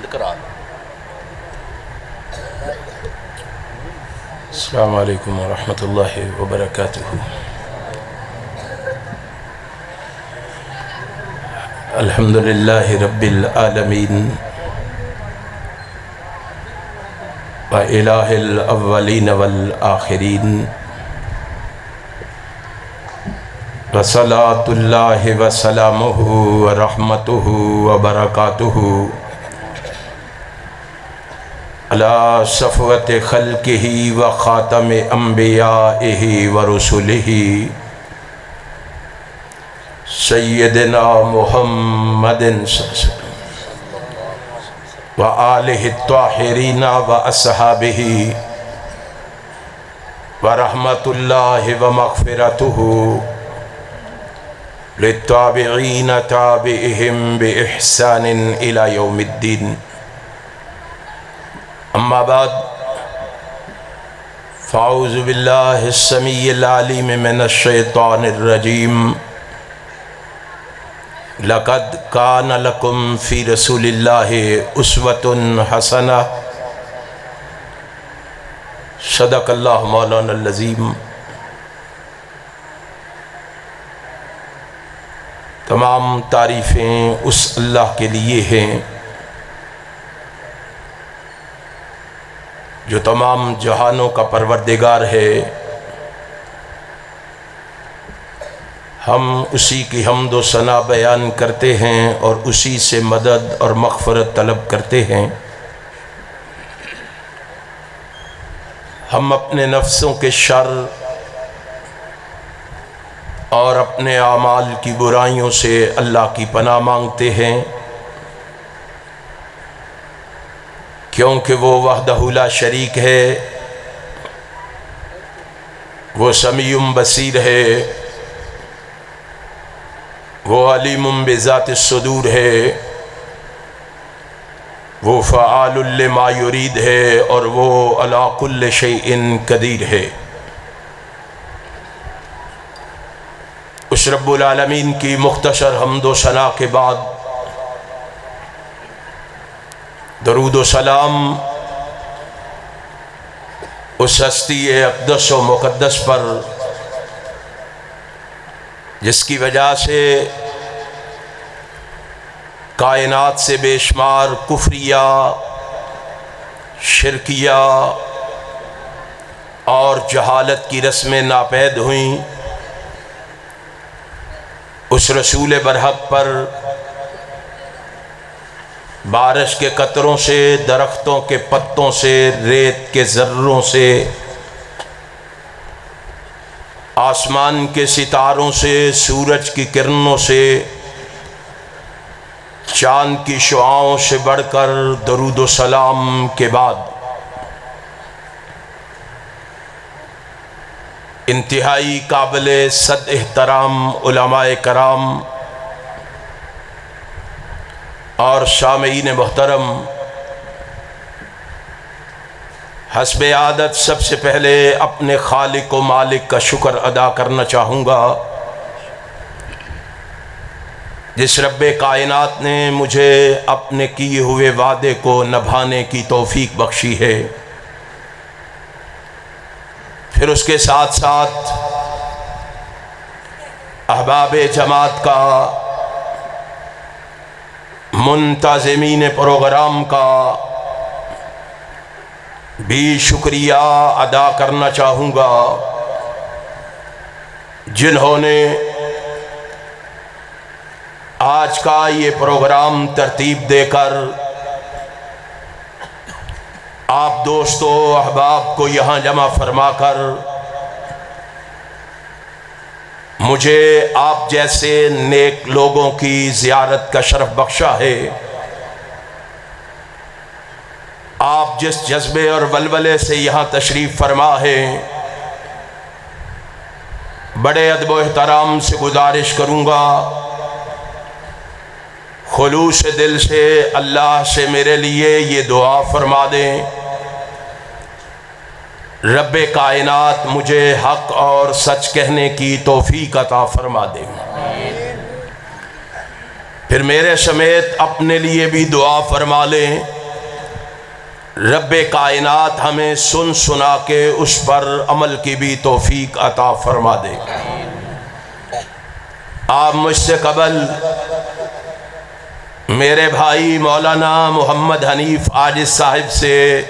بند کرا دو۔ السلام علیکم ورحمۃ اللہ وبرکاتہ۔ الحمد للہ رب العالمین وإلہ الاولین والآخرین وصلاۃ اللہ وسلامہ ورحمتہ وبرکاتہ علی صفوت خلقہ وخاتم انبیائہ ورسلہ سیدنا محمد صلی اللہ علیہ وسلم وآلہ الطاہرین واصحابہ ورحمۃ اللہ ومغفرتہ للتابعین تابعہم بإحسان الی یوم الدین۔ اما بعد فاعوذ باللہ السمیع العلیم من الشیطان الرجیم۔ لقد کان لکم فی رسول اللہ اسوۃ حسنہ۔ صدق اللہ مولانا العظیم۔ تمام تعریفیں اس اللہ کے لیے ہیں جو تمام جہانوں کا پروردگار ہے۔ ہم اسی کی حمد و ثنا بیان کرتے ہیں اور اسی سے مدد اور مغفرت طلب کرتے ہیں۔ ہم اپنے نفسوں کے شر اور اپنے اعمال کی برائیوں سے اللہ کی پناہ مانگتے ہیں، کیونکہ وہ وحدہ لا شریک ہے، وہ سمیع بصیر ہے، وہ علیم بذات الصدور ہے، وہ فعال لما یرید ہے، اور وہ علی کل شیء قدیر ہے۔ اس رب العالمین کی مختصر حمد و ثنا کے بعد درود و سلام اس ہستی اقدس و مقدس پر جس کی وجہ سے کائنات سے بے شمار کفریہ، شرکیہ اور جہالت کی رسمیں ناپید ہوئیں۔ اس رسول برحق پر بارش کے قطروں سے، درختوں کے پتوں سے، ریت کے ذروں سے، آسمان کے ستاروں سے، سورج کی کرنوں سے، چاند کی شعاؤں سے بڑھ کر درود و سلام کے بعد انتہائی قابل صد احترام علماء کرام اور سامعین محترم، حسب عادت سب سے پہلے اپنے خالق و مالک کا شکر ادا کرنا چاہوں گا، جس رب کائنات نے مجھے اپنے کیے ہوئے وعدے کو نبھانے کی توفیق بخشی ہے۔ پھر اس کے ساتھ ساتھ احباب جماعت کا، منتظمین پروگرام کا بھی شکریہ ادا کرنا چاہوں گا، جنہوں نے آج کا یہ پروگرام ترتیب دے کر آپ دوستو احباب کو یہاں جمع فرما کر مجھے آپ جیسے نیک لوگوں کی زیارت کا شرف بخشا ہے۔ آپ جس جذبے اور ولولے سے یہاں تشریف فرما ہے، بڑے ادب و احترام سے گزارش کروں گا، خلوص دل سے اللہ سے میرے لیے یہ دعا فرما دیں، رب کائنات مجھے حق اور سچ کہنے کی توفیق عطا فرما دے۔ پھر میرے سمیت اپنے لیے بھی دعا فرما لیں رب کائنات ہمیں سن سنا کے اس پر عمل کی بھی توفیق عطا فرما دے۔ آپ مجھ سے قبل میرے بھائی مولانا محمد حنیف عاجز صاحب سے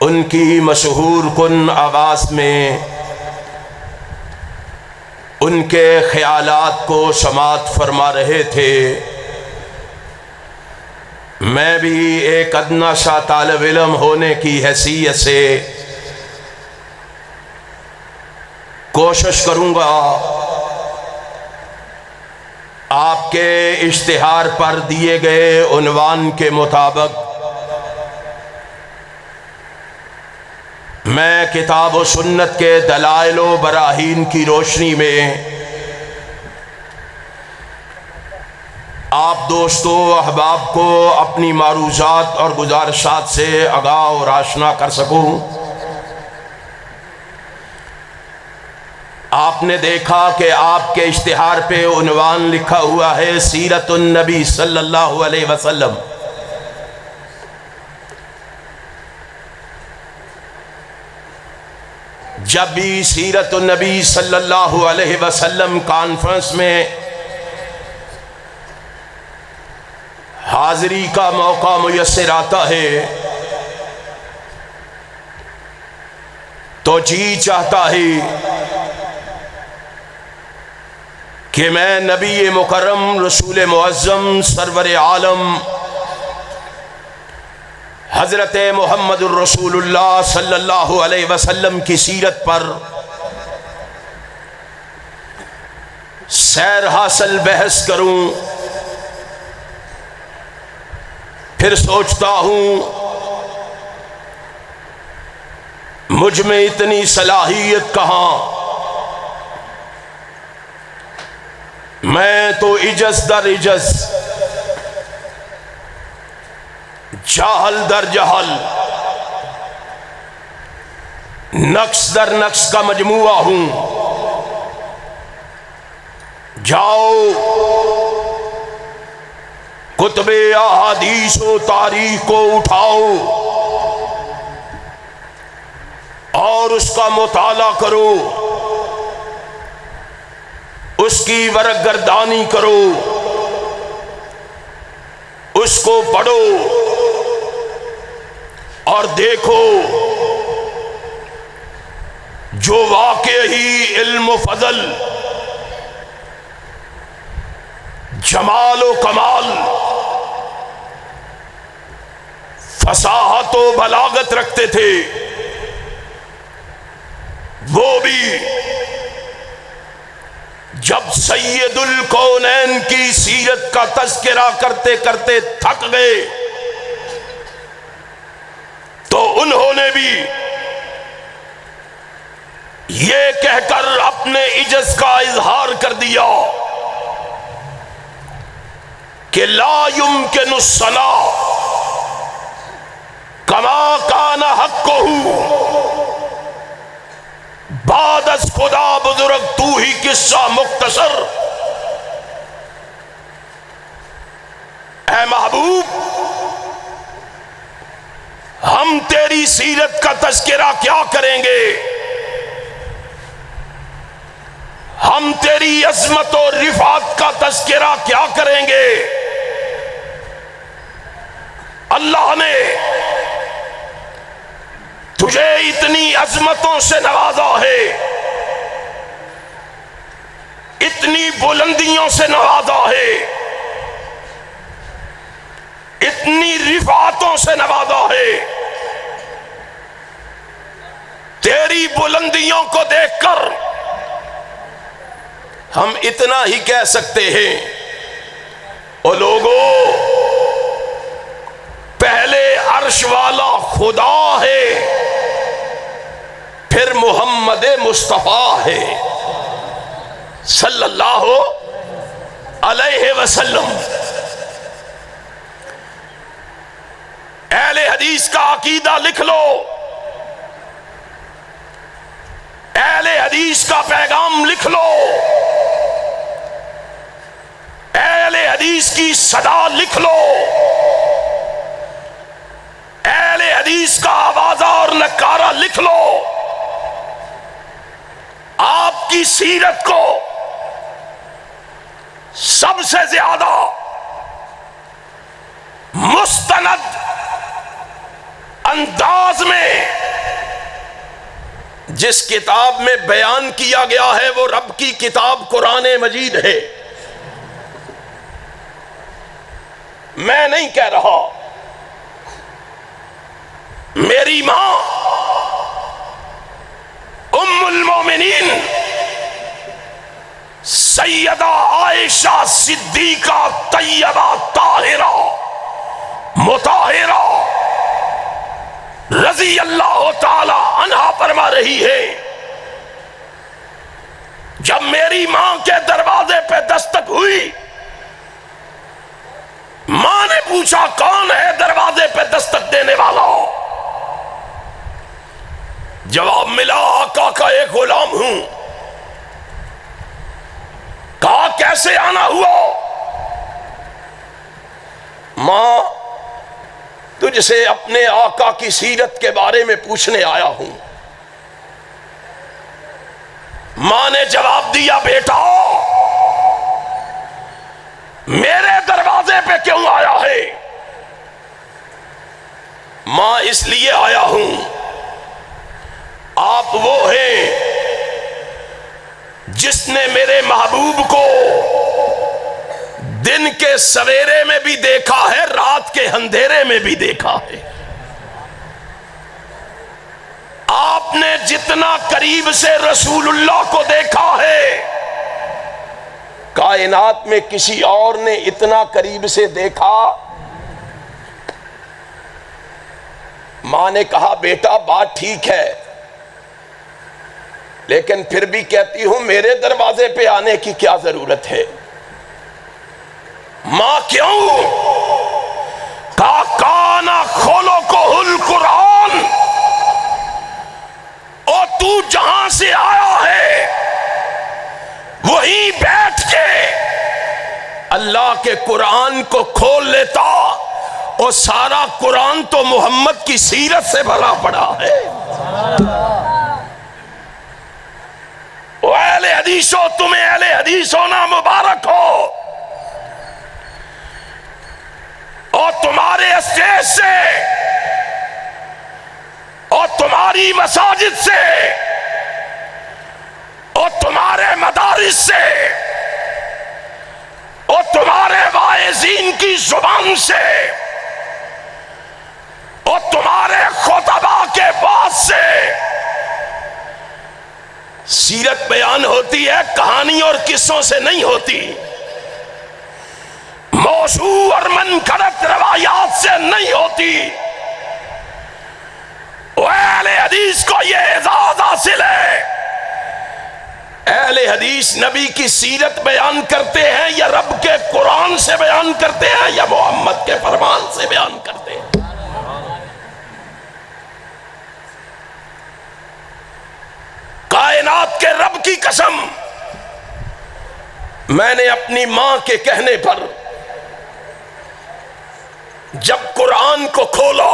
ان کی مشہور کن آواز میں ان کے خیالات کو سماعت فرما رہے تھے۔ میں بھی ایک ادنا سا طالب علم ہونے کی حیثیت سے کوشش کروں گا آپ کے اشتہار پر دیے گئے عنوان کے مطابق میں کتاب و سنت کے دلائل و براہین کی روشنی میں آپ دوستوں احباب کو اپنی معروضات اور گزارشات سے آگاہ اور آشنا کر سکوں۔ آپ نے دیکھا کہ آپ کے اشتہار پہ عنوان لکھا ہوا ہے سیرت النبی صلی اللہ علیہ وسلم۔ جب بھی سیرت النبی صلی اللہ علیہ وسلم کانفرنس میں حاضری کا موقع میسر آتا ہے تو جی چاہتا ہے کہ میں نبی مکرم رسول معظم سرور عالم حضرت محمد الرسول اللہ صلی اللہ علیہ وسلم کی سیرت پر سیر حاصل بحث کروں۔ پھر سوچتا ہوں مجھ میں اتنی صلاحیت کہاں، میں تو عجز در عجز، جاہل در جہل، نقص در نقص کا مجموعہ ہوں۔ جاؤ کتب احادیث و تاریخ کو اٹھاؤ اور اس کا مطالعہ کرو، اس کی ورق گردانی کرو، اس کو پڑھو اور دیکھو جو واقعی علم و فضل، جمال و کمال، فصاحت و بلاغت رکھتے تھے، وہ بھی جب سید الکونین کی سیرت کا تذکرہ کرتے کرتے تھک گئے تو انہوں نے بھی یہ کہہ کر اپنے عجز کا اظہار کر دیا کہ لا یمکن الصلاۃ کما کان حقہ، بعد از خدا بزرگ تو ہی قصہ مختصر۔ اے محبوب، ہم تیری سیرت کا تذکرہ کیا کریں گے، ہم تیری عظمت و رفعت کا تذکرہ کیا کریں گے۔ اللہ نے تجھے اتنی عظمتوں سے نوازا ہے، اتنی بلندیوں سے نوازا ہے، اتنی رفعتوں سے نوازا ہے۔ تیری بلندیوں کو دیکھ کر ہم اتنا ہی کہہ سکتے ہیں، او لوگوں، پہلے عرش والا خدا ہے، پھر محمد مصطفیٰ ہے صلی اللہ علیہ وسلم۔ اہل حدیث کا عقیدہ لکھ لو، اہل حدیث کا پیغام لکھ لو، اہل حدیث کی صدا لکھ لو، نکارہ لکھ لو، آپ کی سیرت کو سب سے زیادہ مستند انداز میں جس کتاب میں بیان کیا گیا ہے وہ رب کی کتاب قرآن مجید ہے۔ میں نہیں کہہ رہا، میری ماں ام المومنین سیدہ عائشہ صدیقہ طیبہ طاہرہ مطہرہ رضی اللہ تعالی عنہا فرما رہی ہے، جب میری ماں کے دروازے پہ دستک ہوئی، ماں نے پوچھا کون ہے دروازے پہ دستک دینے والا؟ جواب ملا آقا کا ایک غلام ہوں۔ کہا کیسے آنا ہوا؟ ماں تجھ سے اپنے آقا کی سیرت کے بارے میں پوچھنے آیا ہوں۔ ماں نے جواب دیا بیٹا میرے دروازے پہ کیوں آیا ہے؟ ماں اس لیے آیا ہوں، آپ وہ ہیں جس نے میرے محبوب کو دن کے سویرے میں بھی دیکھا ہے، رات کے اندھیرے میں بھی دیکھا ہے۔ آپ نے جتنا قریب سے رسول اللہ کو دیکھا ہے، کائنات میں کسی اور نے اتنا قریب سے دیکھا؟ ماں نے کہا بیٹا بات ٹھیک ہے، لیکن پھر بھی کہتی ہوں میرے دروازے پہ آنے کی کیا ضرورت ہے؟ ماں کیوں؟ کانا کھولو کو القرآن، اور تو جہاں سے آیا ہے وہیں بیٹھ کے اللہ کے قرآن کو کھول لیتا، اور سارا قرآن تو محمد کی سیرت سے بھرا پڑا ہے۔ اہل حدیث ہو، تمہیں اہل حدیث ہونا مبارک ہو، اور تمہارے اسٹیج سے اور تمہاری مساجد سے اور تمہارے مدارس سے اور تمہارے واعظین کی زبان سے اور تمہارے خطباء کے بعد سے سیرت بیان ہوتی ہے، کہانی اور قصوں سے نہیں ہوتی، موضوع اور منقرط روایات سے نہیں ہوتی۔ اہل حدیث کو یہ اعزاز حاصل ہے، اہل حدیث نبی کی سیرت بیان کرتے ہیں یا رب کے قرآن سے بیان کرتے ہیں یا محمد کے فرمان سے بیان کرتے ہیں۔ کائنات کے رب کی قسم، میں نے اپنی ماں کے کہنے پر جب قرآن کو کھولا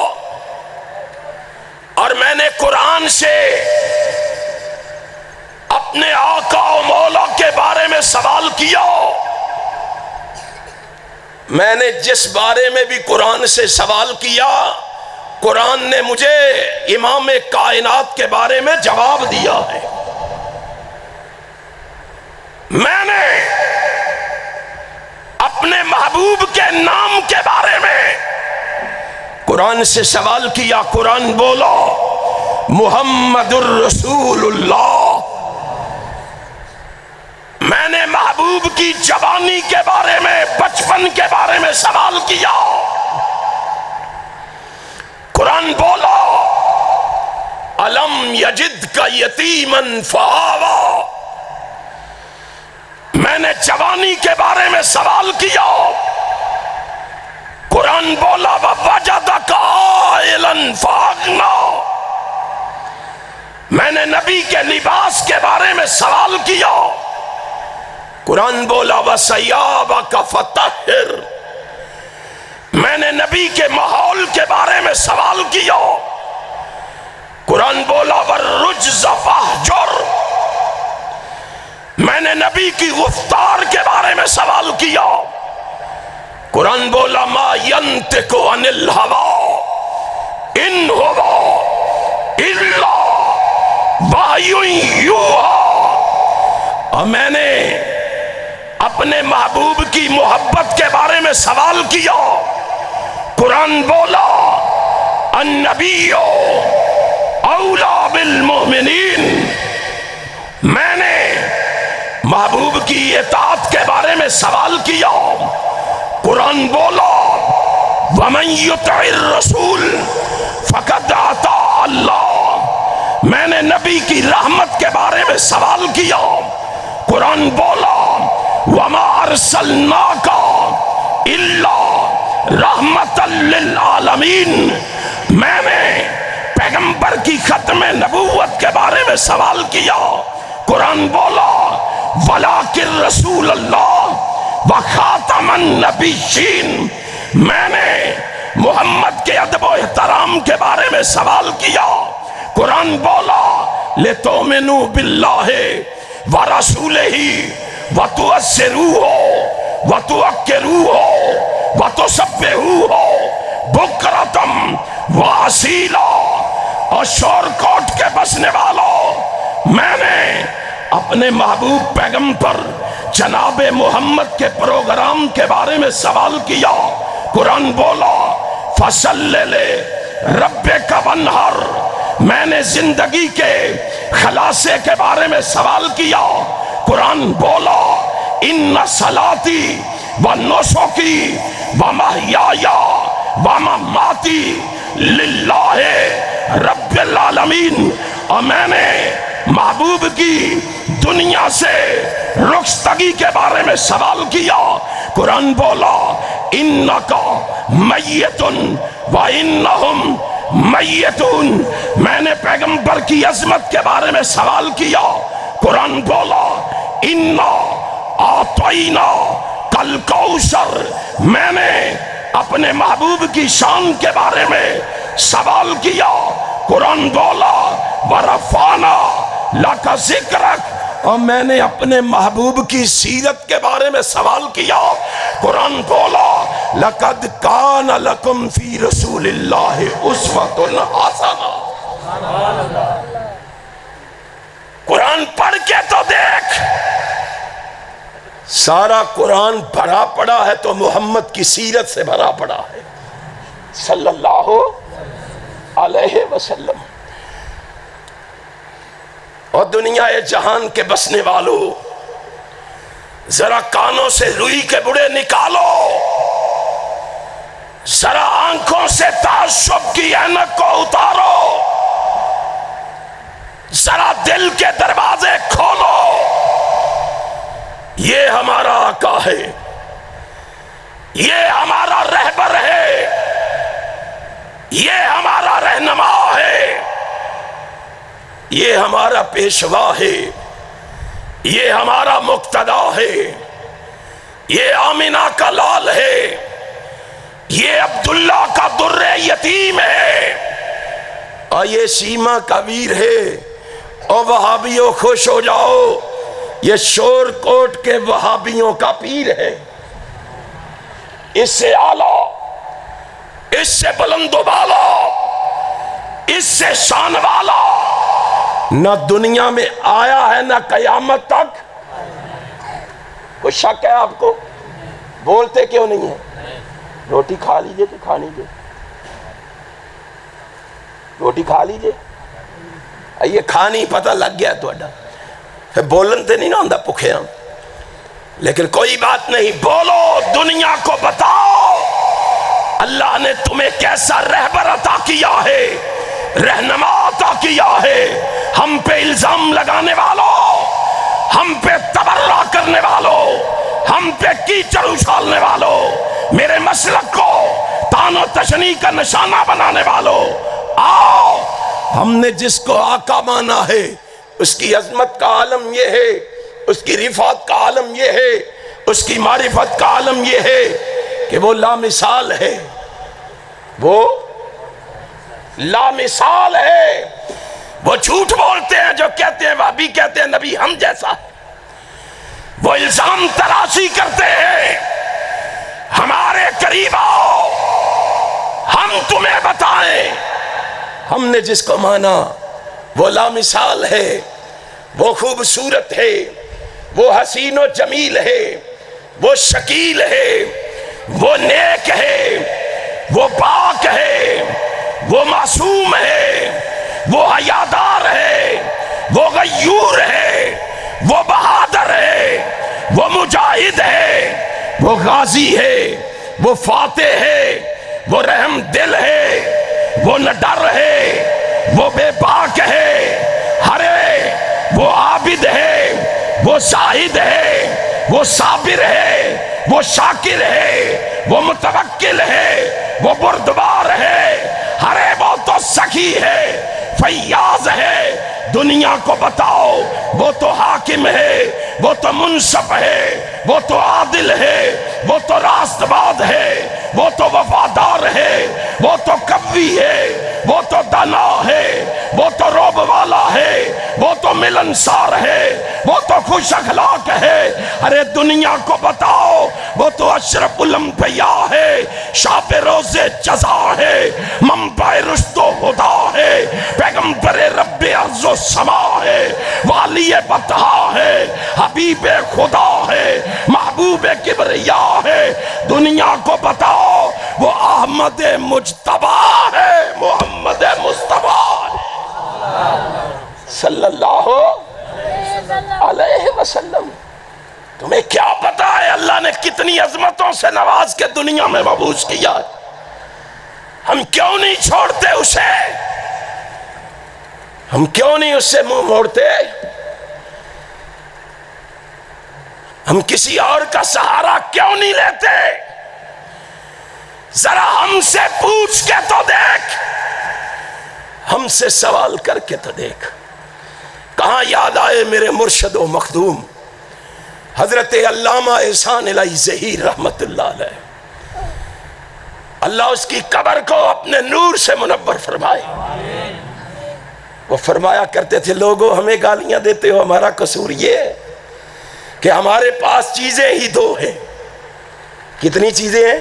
اور میں نے قرآن سے اپنے آقا و مولا کے بارے میں سوال کیا، میں نے جس بارے میں بھی قرآن سے سوال کیا، قرآن نے مجھے امام کائنات کے بارے میں جواب دیا ہے۔ میں نے اپنے محبوب کے نام کے بارے میں قرآن سے سوال کیا، قرآن بولا محمد الرسول اللہ۔ میں نے محبوب کی جوانی کے بارے میں، بچپن کے بارے میں سوال کیا، قرآن بولا الم یجدک یتیما فآویٰ۔ میں نے جوانی کے بارے میں سوال کیا، قرآن بولا ووجدک عائلا فأغنیٰ۔ میں نے نبی کے لباس کے بارے میں سوال کیا، قرآن بولا وثیابک فطہر۔ میں نے نبی کے ماحول کے بارے میں سوال کیا، قرآن بولا والرجز فاہجر، میں نے نبی کی گفتار کے بارے میں سوال کیا، قرآن بولا ما ینطق عن الہوی ان ہوا الا وحی یوحی، اور میں نے اپنے محبوب کی محبت کے بارے میں سوال کیا، قرآن بولا النبی اولا بالمؤمنین، میں نے محبوب کی اطاعت کے بارے میں سوال کیا، قرآن بولا وَمَن يُطِعِ الرَّسُولِ فَقَدْ أَطَاعَ اللَّهَ، میں نے نبی کی رحمت کے بارے میں سوال کیا، قرآن بولا وَمَا أَرْسَلْنَاكَ إِلَّا رَحْمَةً لِلْعَالَمِينَ، میں نے پیغمبر کی ختم نبوت کے بارے میں سوال کیا، قرآن بولا وَلَٰكِن رَسُولَ اللَّهِ وَخَاتَمَ النَّبِيِّينَ، میں نے محمد کے ادب و احترام کے بارے میں سوال کیا، قرآن بولا لِتُؤْمِنُوا بِاللَّهِ وَرَسُولِهِ وَتُعَزِّرُوهُ وَتُوَقِّرُوهُ وَتُسَبِّحُوهُ بُکْرَةً وَأَصِیلًا، اور شور کوٹ کے بسنے والوں، میں نے اپنے محبوب پیغمبر جناب محمد کے پروگرام کے بارے میں سوال کیا، قرآن بولا فَصَلِّ لِرَبِّكَ وَانْحَرْ، میں نے زندگی کے خلاصے کے بارے میں سوال کیا، قرآن بولا اِنَّ صَلَاتِي وَنُسُكِي وَمَحْيَايَ وَمَمَاتِي لِلَّهِ رَبِّ الْعَالَمِينَ، اور میں نے محبوب کی دنیا سے رخصتگی کے بارے میں سوال کیا، قرآن بولا اِنَّكَ مَيِّتٌ وَإِنَّهُمْ مَيِّتُونَ، میں نے پیغمبر کی عظمت کے بارے میں سوال کیا، قرآن بولا اِنَّا أَعْطَيْنَاكَ الْكَوْثَرَ، میں نے اپنے محبوب کی شان کے بارے میں سوال کیا، قرآن بولا وَرَفَعْنَا لَكَ ذِكْرَكَ، اور میں نے اپنے محبوب کی سیرت کے بارے میں سوال کیا، قرآن بولا لَقَدْ كَانَ لَكُمْ فِي رَسُولِ اللَّهِ أُسْوَةٌ حَسَنَةٌ، قرآن پڑھ کے تو دیکھ، سارا قرآن بھرا پڑا ہے تو محمد کی سیرت سے بھرا پڑا ہے صلی اللہ علیہ وسلم۔ اور دنیا جہان کے بسنے والوں، ذرا کانوں سے روئی کے بڑے نکالو، ذرا آنکھوں سے تعصب کی اینک کو اتارو، ذرا دل کے دروازے کھولو، یہ ہمارا آقا ہے، یہ ہمارا رہبر ہے، یہ ہمارا رہنما ہے، یہ ہمارا پیشوا ہے، یہ ہمارا مقتدا ہے، یہ آمینہ کا لال ہے، یہ عبداللہ کا در یتیم ہے، اور یہ سیما کا ویر ہے۔ اور وہابیوں خوش ہو جاؤ، یہ شور کوٹ کے وہابیوں کا پیر ہے، اس سے اعلیٰ، اس سے بلند و بالا، اس سے شان والا نہ دنیا میں آیا ہے نہ قیامت تک۔ کوئی شک ہے آپ کو؟ بولتے کیوں نہیں ہیں؟ روٹی کھا لیجئے تو کھا لیجئے، روٹی کھا لیجئے، یہ کھانی پتہ لگ گیا تو بولن تے نہیں نہ ہوندہ پکھے ہم، لیکن کوئی بات نہیں، بولو، دنیا کو بتاؤ اللہ نے تمہیں کیسا رہبر عطا کیا ہے، رہنما عطا کیا ہے۔ ہم پہ الزام لگانے والوں، ہم پہ تبرہ کرنے والوں، ہم پہ کیچڑ اچھالنے والوں، میرے مسلک کو تان و تشنیع کا نشانہ بنانے والوں، آؤ، ہم نے جس کو آقا مانا ہے اس کی عظمت کا عالم یہ ہے، اس کی رفعت کا عالم یہ ہے، اس کی معرفت کا عالم یہ ہے کہ وہ لامثال ہے، وہ لامثال ہے۔ وہ جھوٹ بولتے ہیں جو کہتے ہیں وہابی کہتے ہیں نبی ہم جیسا ہے، وہ الزام تراشی کرتے ہیں ہمارے قریب آؤ ہم تمہیں بتائیں۔ ہم نے جس کو مانا وہ لامثال ہے، وہ خوبصورت ہے، وہ حسین و جمیل ہے، وہ شکیل ہے، وہ نیک ہے، وہ پاک ہے، وہ معصوم ہے، وہ حیادار ہے، وہ غیور ہے، وہ بہادر ہے، وہ مجاہد ہے، وہ غازی ہے، وہ فاتح ہے، وہ رحم دل ہے، وہ نڈر ہے، وہ بے باک ہے، ہرے وہ عابد ہے، وہ زاہد ہے، وہ صابر ہے، وہ شاکر ہے، وہ متوکل ہے، وہ بردبار ہے، ہرے وہ تو سخی ہے، فیاض ہے۔ دنیا کو بتاؤ وہ تو حاکم ہے، وہ تو منصف ہے، وہ تو عادل ہے، وہ تو راست باز ہے، وہ تو وفادار ہے، وہ تو قوی ہے، وہ تو دانا ہے، وہ تو رعب والا ہے، وہ تو ملنسار ہے، وہ تو خوش اخلاق ہے۔ ارے دنیا کو بتاؤ وہ تو اشرف الانبیاء ہے، شاپ روز جزا ہے، منبع رشد و ہدا ہے، پیغمبر رب عز و سما ہے، والی بطحا ہے، حبیب خدا ہے، محبوب کبریا ہے۔ دنیا کو بتاؤ وہ احمد مجتبی ہے، محمد مصطفیٰ ہے صلی اللہ علیہ وسلم۔ تمہیں کیا پتا ہے اللہ نے کتنی عظمتوں سے نواز کے دنیا میں مبعوث کیا ہے؟ ہم کیوں نہیں چھوڑتے اسے؟ ہم کیوں نہیں اس سے منہ موڑتے؟ ہم کسی اور کا سہارا کیوں نہیں لیتے؟ ذرا ہم سے پوچھ کے تو دیکھ، ہم سے سوال کر کے تو دیکھ۔ کہاں یاد آئے میرے مرشد و مخدوم حضرت علامہ احسان الہی ظہیر رحمت اللہ علیہ، اللہ اس کی قبر کو اپنے نور سے منور فرمائے۔ وہ فرمایا کرتے تھے لوگوں ہمیں گالیاں دیتے ہو، ہمارا قصور یہ ہے کہ ہمارے پاس چیزیں ہی دو ہیں۔ کتنی چیزیں ہیں؟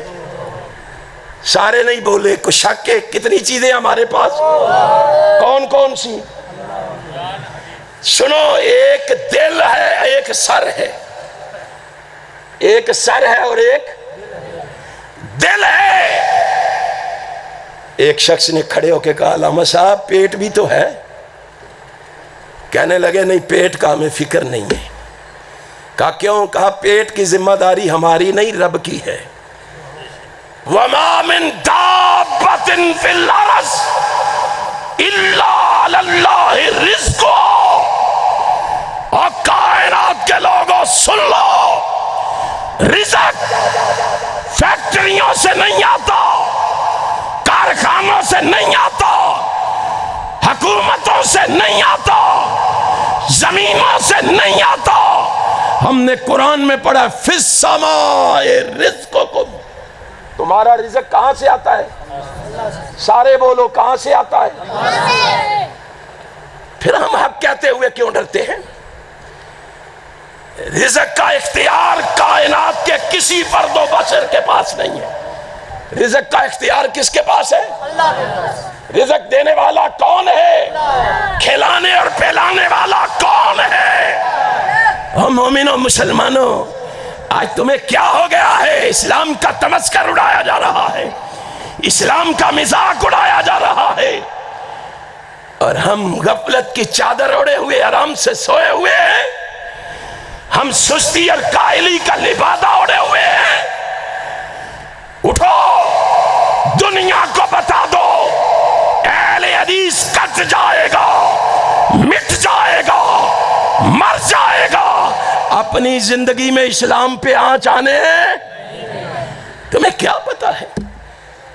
سارے نہیں بولے، کچھ شک ہے، کتنی چیزیں ہمارے پاس؟ کون کون سی؟ سنو، ایک دل ہے، ایک سر ہے، ایک سر ہے اور ایک دل ہے۔ ایک شخص نے کھڑے ہو کے کہا علامہ صاحب پیٹ بھی تو ہے۔ کہنے لگے نہیں، پیٹ کا ہمیں فکر نہیں ہے۔ کہا کیوں؟ کہا پیٹ کی ذمہ داری ہماری نہیں رب کی ہے۔ وَمَا مِن دَابَّةٍ فِي الْأَرْضِ إِلَّا عَلَى اللَّهِ رِزْقُهَا۔ اور کائنات کے لوگوں سن لو، رزق فیکٹریوں سے نہیں آتا، کارخانوں سے نہیں آتا، حکومتوں سے نہیں آتا، زمینوں سے نہیں آتا۔ ہم نے قرآن میں پڑھا فِي السَّمَاءِ رِزْقُكُمْ۔ تمہارا رزق کہاں سے آتا ہے؟ سارے بولو کہاں سے آتا ہے؟ پھر ہم حق کہتے ہوئے کیوں ڈرتے ہیں؟ رزق کا اختیار کائنات کے کسی فرد و بشر کے پاس نہیں ہے۔ رزق کا اختیار کس کے پاس ہے؟ اللہ کے پاس۔ رزق دینے والا کون ہے؟ کھلانے اور پھیلانے والا کون ہے؟ اور مومنوں مسلمانوں، آج تمہیں کیا ہو گیا ہے؟ اسلام کا تمسخر اڑایا جا رہا ہے، اسلام کا مذاق اڑایا جا رہا ہے، اور ہم غفلت کی چادر اوڑے ہوئے آرام سے سوئے ہوئے ہیں، ہم سستی اور کائلی کا لبادہ اوڑے ہوئے ہیں۔ اٹھو، دنیا کو بتا دو اہل حدیث کٹ جائے گا، مٹ جائے گا، مر جائے گا، اپنی زندگی میں اسلام پہ آنچ آنے ہیں۔ تمہیں کیا پتا ہے؟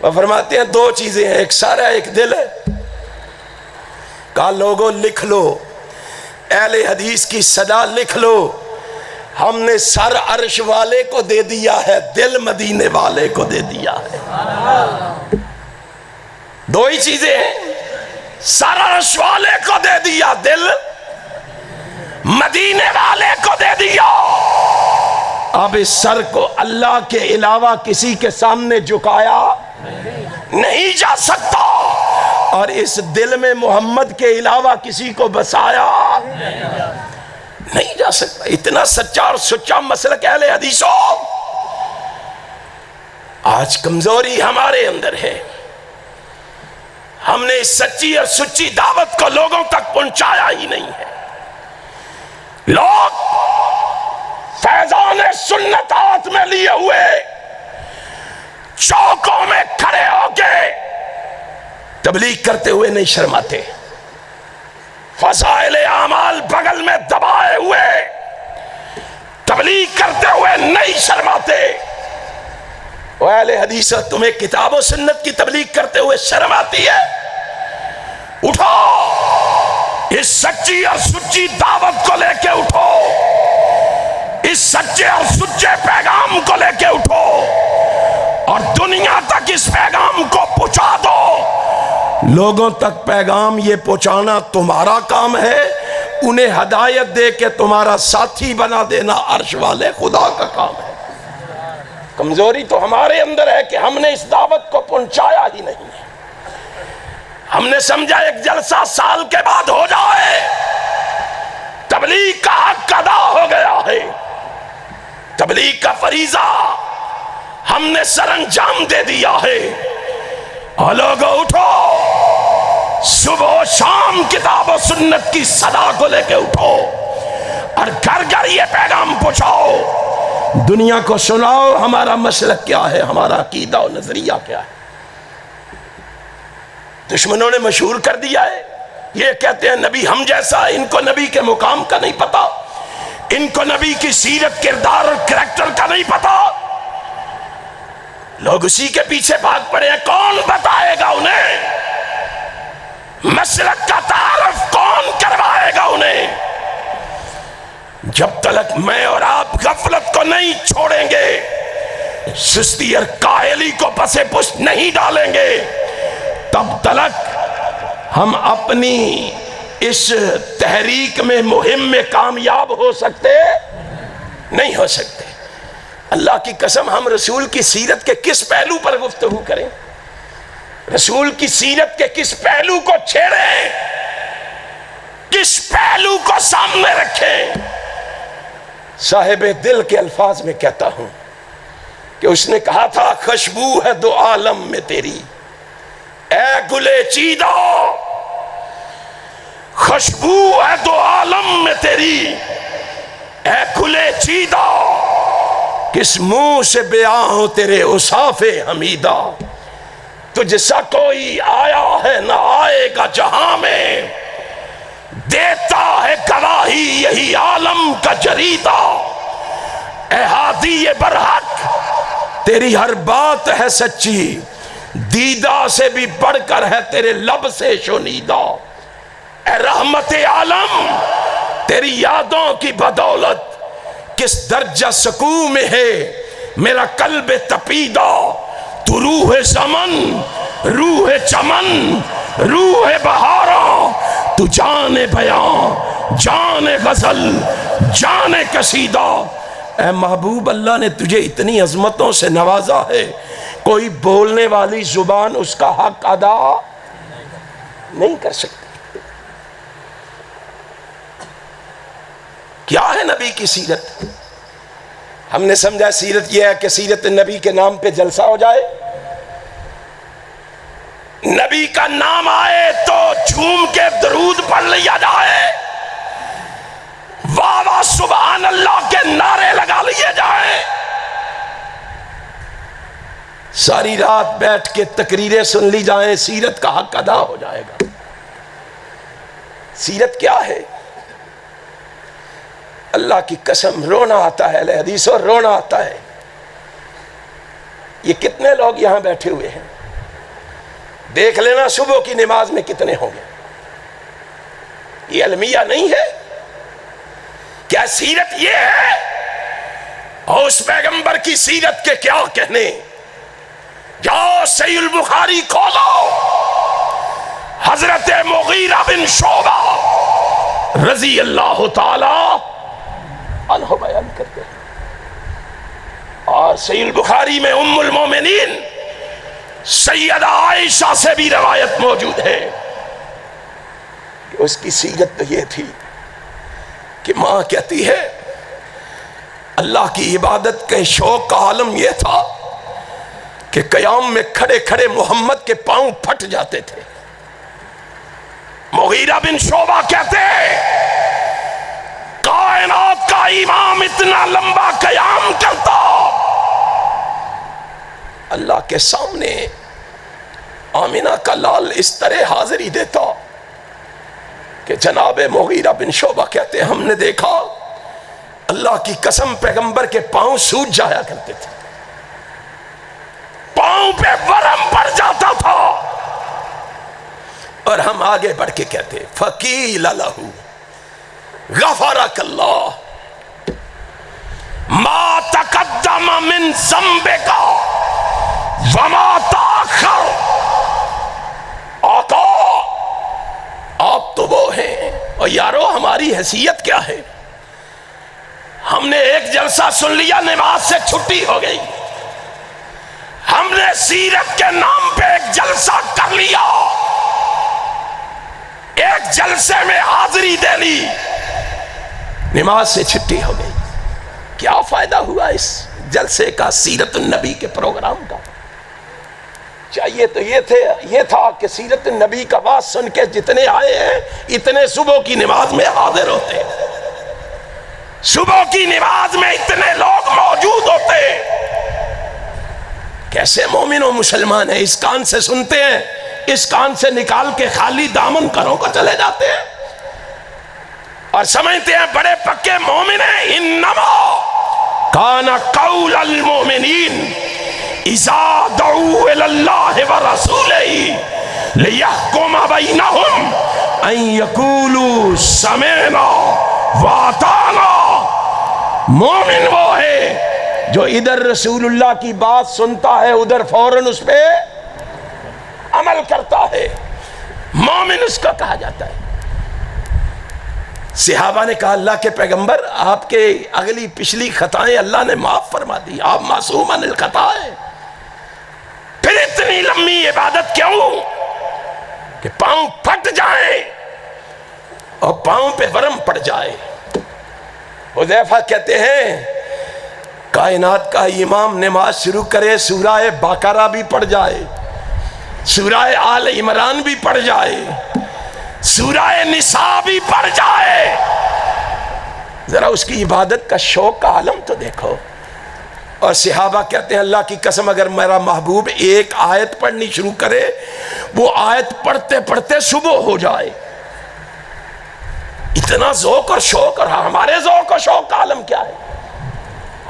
وہ فرماتے ہیں دو چیزیں ہیں، ایک سر ہے ایک دل ہے۔ کہا لوگوں لکھ لو، اہل حدیث کی صدا لکھ لو، ہم نے سر عرش والے کو دے دیا ہے، دل مدینے والے کو دے دیا ہے۔ دو ہی چیزیں ہیں، سر عرش عرش والے کو دے دیا، دل مدینے والے کو دے دیا۔ اب اس سر کو اللہ کے علاوہ کسی کے سامنے جھکایا نہیں جا سکتا، اور اس دل میں محمد کے علاوہ کسی کو بسایا نہیں جا سکتا۔ اتنا سچا اور سچا مسلک اہل حدیثوں، آج کمزوری ہمارے اندر ہے، ہم نے اس سچی اور سچی دعوت کو لوگوں تک پہنچایا ہی نہیں ہے۔ لوگ فیضان سنت ہاتھ میں لیے ہوئے چوکوں میں کھڑے ہو کے تبلیغ کرتے ہوئے نہیں شرماتے، فضائل اعمال بغل میں دبائے ہوئے تبلیغ کرتے ہوئے نہیں شرماتے۔ وہ اہل حدیث، تمہیں کتاب و سنت کی تبلیغ کرتے ہوئے شرم آتی ہے؟ اٹھو، اس سچی اور سچی دعوت کو لے کے اٹھو، اس سچے اور سچے پیغام کو لے کے اٹھو، اور دنیا تک اس پیغام کو پہنچا دو۔ لوگوں تک پیغام یہ پہنچانا تمہارا کام ہے، انہیں ہدایت دے کے تمہارا ساتھی بنا دینا عرش والے خدا کا کام ہے۔ کمزوری تو ہمارے اندر ہے کہ ہم نے اس دعوت کو پہنچایا ہی نہیں ہے۔ ہم نے سمجھا ایک جلسہ سال کے بعد ہو جائے، تبلیغ کا حق ادا ہو گیا ہے، تبلیغ کا فریضہ ہم نے سر انجام دے دیا ہے۔ اور لوگوں اٹھو، صبح و شام کتاب و سنت کی صدا کو لے کے اٹھو، اور گھر گھر یہ پیغام پہنچاؤ، دنیا کو سناؤ ہمارا مسلک کیا ہے، ہمارا عقیدہ و نظریہ کیا ہے۔ دشمنوں نے مشہور کر دیا ہے، یہ کہتے ہیں نبی ہم جیسا، ان کو نبی کے مقام کا نہیں پتا، ان کو نبی کی سیرت، کردار اور کریکٹر کا نہیں پتا۔ لوگ اسی کے پیچھے بھاگ پڑے ہیں، کون بتائے گا انہیں؟ مسلک کا تعارف کون کروائے گا انہیں؟ جب تک میں اور آپ غفلت کو نہیں چھوڑیں گے، سستی اور کاہلی کو پسے پشت نہیں ڈالیں گے، تب تک ہم اپنی اس تحریک میں، مہم میں کامیاب ہو سکتے نہیں ہو سکتے۔ اللہ کی قسم، ہم رسول کی سیرت کے کس پہلو پر گفتگو کریں، رسول کی سیرت کے کس پہلو کو چھیڑیں، کس پہلو کو سامنے رکھیں؟ صاحب دل کے الفاظ میں کہتا ہوں کہ اس نے کہا تھا، خوشبو ہے دو عالم میں تیری اے گلے چیدہ، خوشبو ہے دو عالم میں تیری اے گلے چیدہ، کس منہ سے بیاں ہو تیرے اوصاف حمیدہ، تجھ سا کوئی آیا ہے نہ آئے گا جہاں میں، دیتا ہے گواہی یہی عالم کا جریدہ، اے ہادی برحق تیری ہر بات ہے سچی، دیدہ سے بھی بڑھ کر ہے تیرے لب سے شنیدہ، اے رحمت عالم تیری یادوں کی بدولت کس درجہ سکون میں ہے میرا قلب تپیدہ، تو روح زمن، روح چمن، روح بہاراں، تو جان بیان، جان غزل، جان قصیدہ۔ اے محبوب، اللہ نے تجھے اتنی عظمتوں سے نوازا ہے، کوئی بولنے والی زبان اس کا حق ادا نہیں کر سکتی۔ کیا ہے نبی کی سیرت؟ ہم نے سمجھا سیرت یہ ہے کہ سیرت نبی کے نام پہ جلسہ ہو جائے، نبی کا نام آئے تو جھوم کے درود پڑھ لیا جائے، واہ واہ سبحان اللہ کے نعرے لگا لیے جائیں، ساری رات بیٹھ کے تقریریں سن لی جائیں، سیرت کا حق ادا ہو جائے گا۔ سیرت کیا ہے؟ اللہ کی قسم رونا آتا ہے، اہل حدیثوں رونا آتا ہے۔ یہ کتنے لوگ یہاں بیٹھے ہوئے ہیں، دیکھ لینا صبح کی نماز میں کتنے ہوں گے۔ یہ المیہ نہیں ہے کیا؟ سیرت یہ ہے؟ اور اس پیغمبر کی سیرت کے کیا کہنے؟ جاؤ صحیح البخاری کھولو، حضرت مغیرہ بن شعبہ رضی اللہ تعالی عنہ بیان کرتے ہیں، اور صحیح البخاری میں ام المومنین سیدہ عائشہ سے بھی روایت موجود ہے کہ اس کی سیرت تو یہ تھی کہ ماں کہتی ہے اللہ کی عبادت کے شوق کا عالم یہ تھا کہ قیام میں کھڑے کھڑے محمد کے پاؤں پھٹ جاتے تھے۔ مغیرہ بن شعبہ کہتے ہیں کائنات کا امام اتنا لمبا قیام کرتا، اللہ کے سامنے آمینہ کا لال اس طرح حاضری دیتا کہ جناب مغیرہ بن شعبہ کہتے ہیں ہم نے دیکھا اللہ کی قسم پیغمبر کے پاؤں سوج جایا کرتے تھے، پاؤں پہ ورم پڑ جاتا تھا، اور ہم آگے بڑھ کے کہتے فقیل لہو غفرک اللہ ما تقدم من ذنبک وما تاخر۔ آقا آپ تو وہ ہیں، اور یارو ہماری حیثیت کیا ہے؟ ہم نے ایک جلسہ سن لیا، نماز سے چھٹی ہو گئی، ہم نے سیرت کے نام پہ ایک جلسہ کر لیا، ایک جلسے میں حاضری دے لی، نماز سے چھٹی ہو گئی، کیا فائدہ ہوا اس جلسے کا، سیرت النبی کے پروگرام کا؟ چاہیے تو یہ تھا کہ سیرت النبی کا بات سن کے جتنے آئے ہیں اتنے صبح کی نماز میں حاضر ہوتے ہیں، صبح کی نماز میں اتنے لوگ موجود ہوتے ہیں۔ کیسے مومن و مسلمان ہیں؟ اس کان سے سنتے ہیں، اس کان سے نکال کے خالی دامن گھروں کو چلے جاتے ہیں اور سمجھتے ہیں بڑے پکے مومن ہیں۔ انما کان قول المؤمنین اذا دعوا الی اللہ ورسولہ لیحکم بینہم ان یقولوا سمعنا واطعنا۔ مومن وہ ہے جو ادھر رسول اللہ کی بات سنتا ہے ادھر فوراً اس پہ عمل کرتا ہے، مومن اس کا کہا جاتا ہے۔ صحابہ نے کہا اللہ کے پیغمبر آپ کے اگلی پچھلی خطائیں اللہ نے معاف فرما دی، آپ معصوم عن الخطا ہیں، پھر اتنی لمبی عبادت کیوں کہ پاؤں پھٹ جائیں اور پاؤں پہ ورم پڑ جائے؟ حذیفہ کہتے ہیں کائنات کا امام نماز شروع کرے سورہ بقرہ بھی پڑھ جائے، سورہ آل عمران بھی پڑھ جائے، سورہ نساء بھی پڑھ جائے، ذرا اس کی عبادت کا شوق کا عالم تو دیکھو۔ اور صحابہ کہتے ہیں اللہ کی قسم اگر میرا محبوب ایک آیت پڑھنی شروع کرے وہ آیت پڑھتے پڑھتے صبح ہو جائے، اتنا ذوق اور شوق۔ اور ہمارے ذوق اور شوق کا عالم کیا ہے؟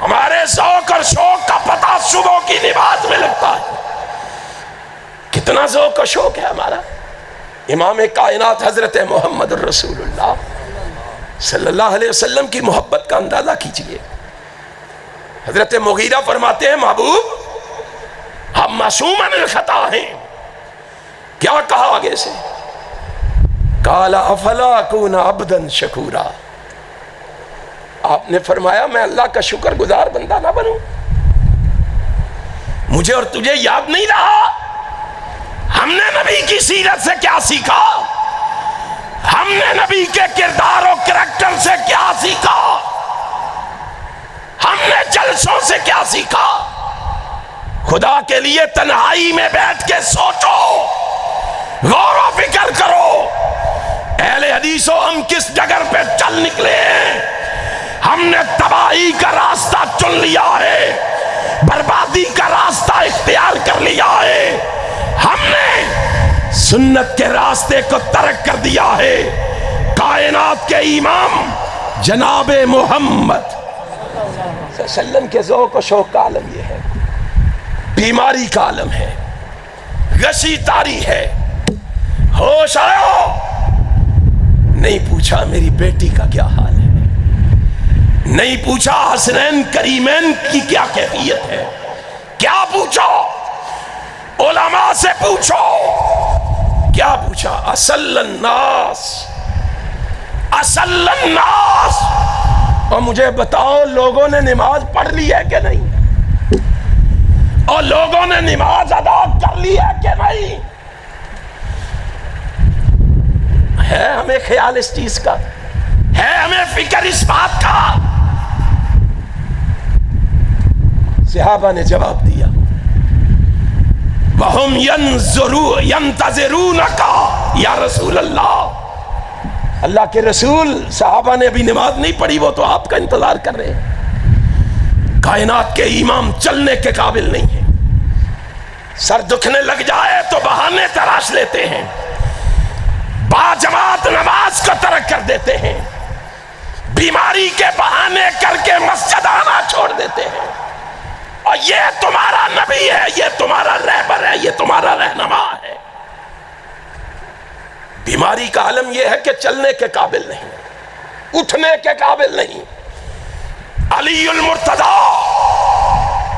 ہمارے ذوق اور شوق کا پتہ صبح کی نماز میں لگتا ہے، کتنا ذوق اور شوق ہے ہمارا۔ امام کائنات حضرت محمد الرسول اللہ صلی اللہ علیہ وسلم کی محبت کا اندازہ کیجئے۔ حضرت مغیرہ فرماتے ہیں محبوب ہم معصوم عن الخطا ہیں، کیا کہا آگے سے؟ قال افلا اکون عبدا شکورا، آپ نے فرمایا میں اللہ کا شکر گزار بندہ نہ بنوں؟ مجھے اور تجھے یاد نہیں رہا ہم نے نبی کی سیرت سے کیا سیکھا؟ ہم نے نبی کے کردار و کریکٹر سے کیا سیکھا؟ ہم نے جلسوں سے کیا سیکھا؟ خدا کے لیے تنہائی میں بیٹھ کے سوچو، غور و فکر کرو، اہل حدیثوں ہم کس ڈگر پہ چل نکلے ہیں؟ ہم نے تباہی کا راستہ چن لیا ہے، بربادی کا راستہ اختیار کر لیا ہے، ہم نے سنت کے راستے کو ترک کر دیا ہے۔ کائنات کے امام جناب محمد صلی اللہ علیہ وسلم کے ذوق و شوق کا عالم یہ ہے، بیماری کا عالم ہے، غشی تاری ہے۔ ہوش آیا، نہیں پوچھا میری بیٹی کا کیا حال ہے، نہیں پوچھا حسنین کریمین کی کیا کیفیت ہے، کیا پوچھو؟ علماء سے پوچھو، کیا پوچھو؟ اچھا اصل الناس، اصل الناس، اور مجھے بتاؤ لوگوں نے نماز پڑھ لی ہے کہ نہیں؟ اور لوگوں نے نماز ادا کر لی ہے کہ نہیں؟ ہے ہمیں خیال اس چیز کا؟ ہے ہمیں فکر اس بات کا؟ صحابہ نے جواب دیا وَهُمْ يَنْتَظِرُونَكَ یا رسول اللہ، اللہ کے رسول صحابہ نے ابھی نماز نہیں پڑھی، وہ تو آپ کا انتظار کر رہے ہیں۔ کائنات کے امام چلنے کے قابل نہیں ہیں، سر دکھنے لگ جائے تو بہانے تراش لیتے ہیں، باجماعت نماز کو ترک کر دیتے ہیں، بیماری کے بہانے کر کے مسجد آنا چھوڑ دیتے ہیں، اور یہ تمہارا نبی ہے، یہ تمہارا رہبر ہے، یہ تمہارا رہنما ہے۔ بیماری کا عالم یہ ہے کہ چلنے کے قابل نہیں، اٹھنے کے قابل نہیں۔ علی المرتضی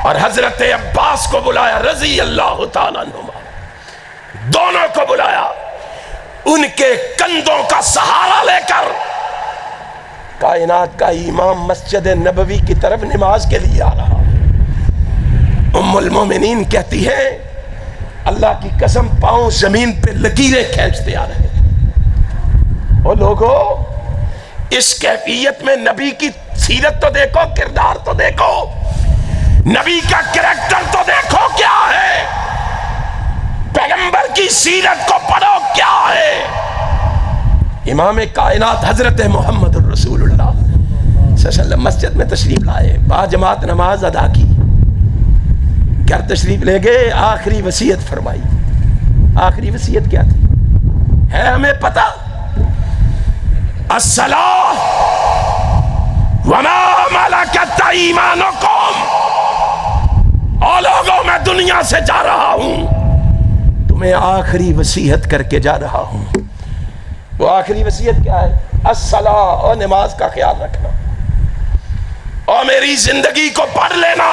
اور حضرت عباس کو بلایا رضی اللہ تعالیٰ عنہما، دونوں کو بلایا، ان کے کندھوں کا سہارا لے کر کائنات کا امام مسجد نبوی کی طرف نماز کے لیے آ رہا۔ ام المومنین کہتی ہے اللہ کی قسم پاؤں زمین پہ لکیریں کھینچتے آ رہے ہیں۔ او لوگو، اس کیفیت میں نبی کی سیرت تو دیکھو، کردار تو دیکھو، نبی کا کریکٹر تو دیکھو کیا ہے، پیغمبر کی سیرت کو پڑھو کیا ہے۔ امام کائنات حضرت محمد الرسول اللہ صلی اللہ علیہ وسلم مسجد میں تشریف لائے، باجماعت نماز ادا کی، گھر تشریف لے گئے، آخری وصیت فرمائی۔ آخری وصیت کیا تھی ہے ہمیں پتہ؟ الصلاۃ وما ملکت ایمانکم، او لوگوں میں دنیا سے جا رہا ہوں، تمہیں آخری وصیت کر کے جا رہا ہوں۔ وہ آخری وصیت کیا ہے؟ الصلاۃ، اور نماز کا خیال رکھنا، اور میری زندگی کو پڑھ لینا،